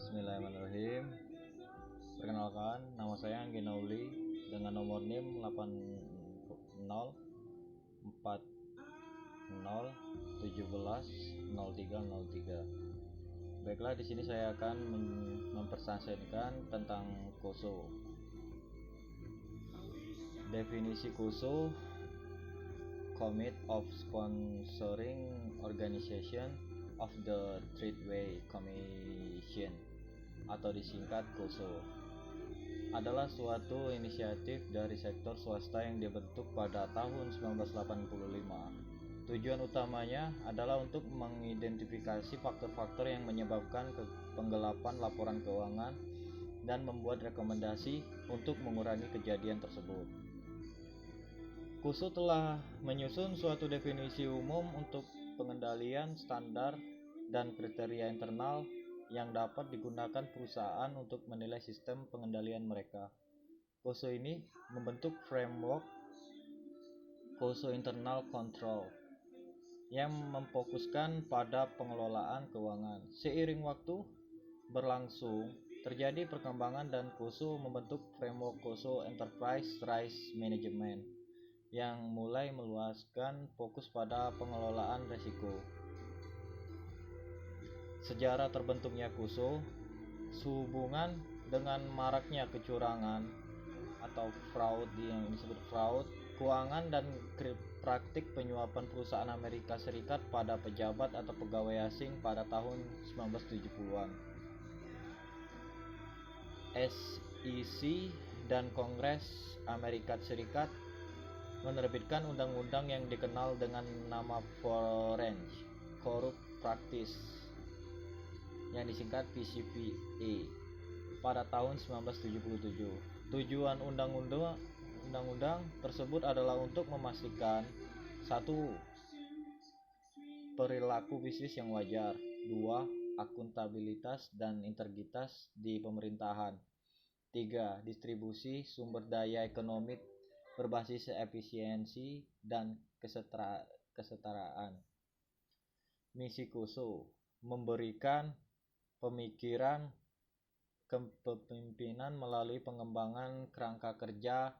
Bismillahirrahmanirrahim. Perkenalkan, nama saya Anggi Nauli dengan nomor NIM 8040170303. Baiklah, di sini saya akan mempresentasikan tentang KOSO. Definisi KOSO: Commit of Sponsoring Organization of the Tradeway Commission atau disingkat KOSO, adalah suatu inisiatif dari sektor swasta yang dibentuk pada tahun 1985. Tujuan utamanya adalah untuk mengidentifikasi faktor-faktor yang menyebabkan penggelapan laporan keuangan dan membuat rekomendasi untuk mengurangi kejadian tersebut. KOSO telah menyusun suatu definisi umum untuk pengendalian standar dan kriteria internal yang dapat digunakan perusahaan untuk menilai sistem pengendalian mereka. KOSO ini membentuk framework KOSO Internal Control yang memfokuskan pada pengelolaan keuangan. Seiring waktu berlangsung, terjadi perkembangan dan KOSO membentuk framework KOSO Enterprise Risk Management yang mulai meluaskan fokus pada pengelolaan risiko. Sejarah terbentuknya KOSO sehubungan dengan maraknya kecurangan atau fraud yang disebut fraud keuangan dan praktik penyuapan perusahaan Amerika Serikat pada pejabat atau pegawai asing pada tahun 1970-an. SEC dan Kongres Amerika Serikat menerbitkan undang-undang yang dikenal dengan nama Foreign Corrupt Practice yang disingkat PCPA pada tahun 1977. Tujuan undang-undang tersebut adalah untuk memastikan 1. Perilaku bisnis yang wajar, 2. Akuntabilitas dan integritas di pemerintahan, 3. Distribusi sumber daya ekonomi berbasis efisiensi dan kesetaraan. Misi KOSO: memberikan pemikiran kepemimpinan melalui pengembangan kerangka kerja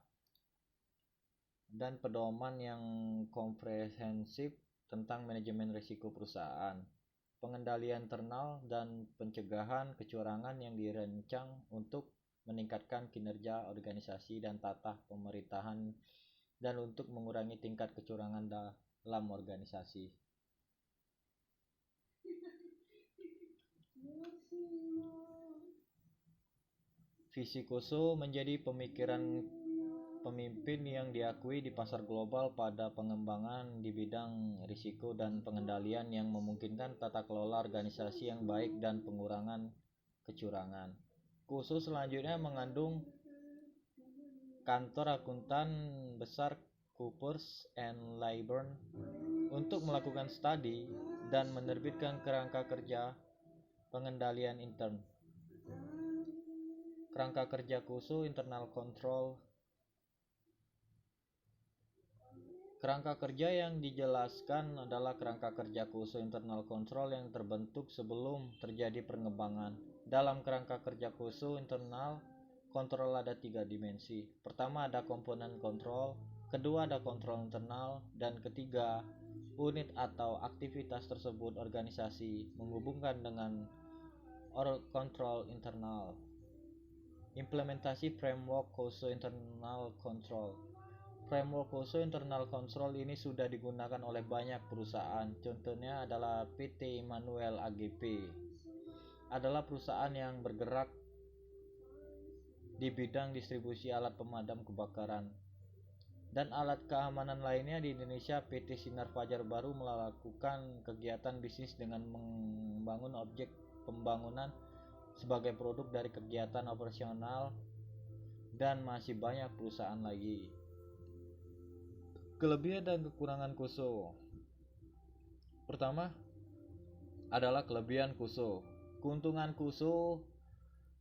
dan pedoman yang komprehensif tentang manajemen risiko perusahaan, pengendalian internal dan pencegahan kecurangan yang dirancang untuk meningkatkan kinerja organisasi dan tata pemerintahan dan untuk mengurangi tingkat kecurangan dalam organisasi. Visi KOSO menjadi pemikiran pemimpin yang diakui di pasar global pada pengembangan di bidang risiko dan pengendalian yang memungkinkan tata kelola organisasi yang baik dan pengurangan kecurangan. KOSO selanjutnya mengandung kantor akuntan besar Coopers and Lybrand untuk melakukan studi dan menerbitkan kerangka kerja pengendalian intern. Kerangka kerja KOSO Internal Control. Kerangka kerja yang dijelaskan adalah kerangka kerja KOSO Internal Control yang terbentuk sebelum terjadi pengembangan. Dalam kerangka kerja KOSO Internal Control ada 3 dimensi. Pertama ada komponen kontrol, kedua ada kontrol internal, dan ketiga unit atau aktivitas tersebut organisasi menghubungkan dengan kontrol internal. Implementasi framework KOSO Internal Control. Framework KOSO Internal Control ini sudah digunakan oleh banyak perusahaan. Contohnya adalah PT Immanuel AGP. Adalah perusahaan yang bergerak di bidang distribusi alat pemadam kebakaran dan alat keamanan lainnya. Di Indonesia, PT Sinar Fajar Baru melakukan kegiatan bisnis dengan membangun objek pembangunan sebagai produk dari kegiatan operasional, dan masih banyak perusahaan lagi. Kelebihan dan kekurangan KOSO. Pertama adalah kelebihan KOSO. Keuntungan KOSO: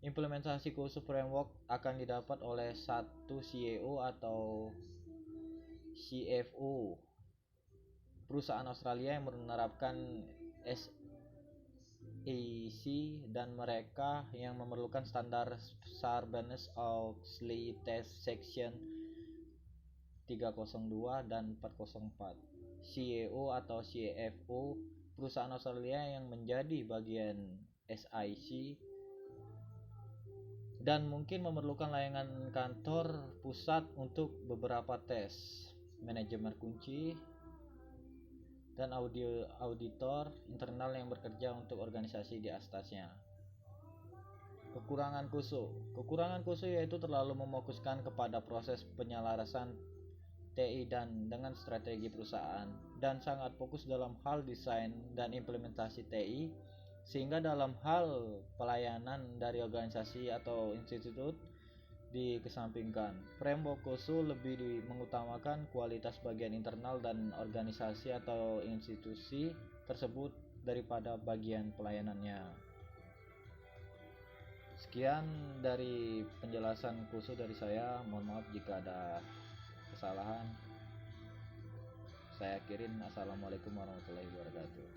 implementasi KOSO framework akan didapat oleh satu CEO atau CFO perusahaan Australia yang menerapkan SAIC dan mereka yang memerlukan standar Sarbanes-Oxley Test Section 302 dan 404. CEO atau CFO perusahaan Australia yang menjadi bagian SAIC dan mungkin memerlukan layanan kantor pusat untuk beberapa tes manajemen kunci dan auditor internal yang bekerja untuk organisasi di atasnya. Kekurangan KUSU yaitu terlalu mefokuskan kepada proses penyelarasan TI dan dengan strategi perusahaan dan sangat fokus dalam hal desain dan implementasi TI, sehingga dalam hal pelayanan dari organisasi atau institut dikesampingkan. Framework KUSU lebih mengutamakan kualitas bagian internal dan organisasi atau institusi tersebut daripada bagian pelayanannya. Sekian dari penjelasan KUSU dari saya. Mohon maaf jika ada kesalahan. Saya akhirin. Assalamualaikum warahmatullahi wabarakatuh.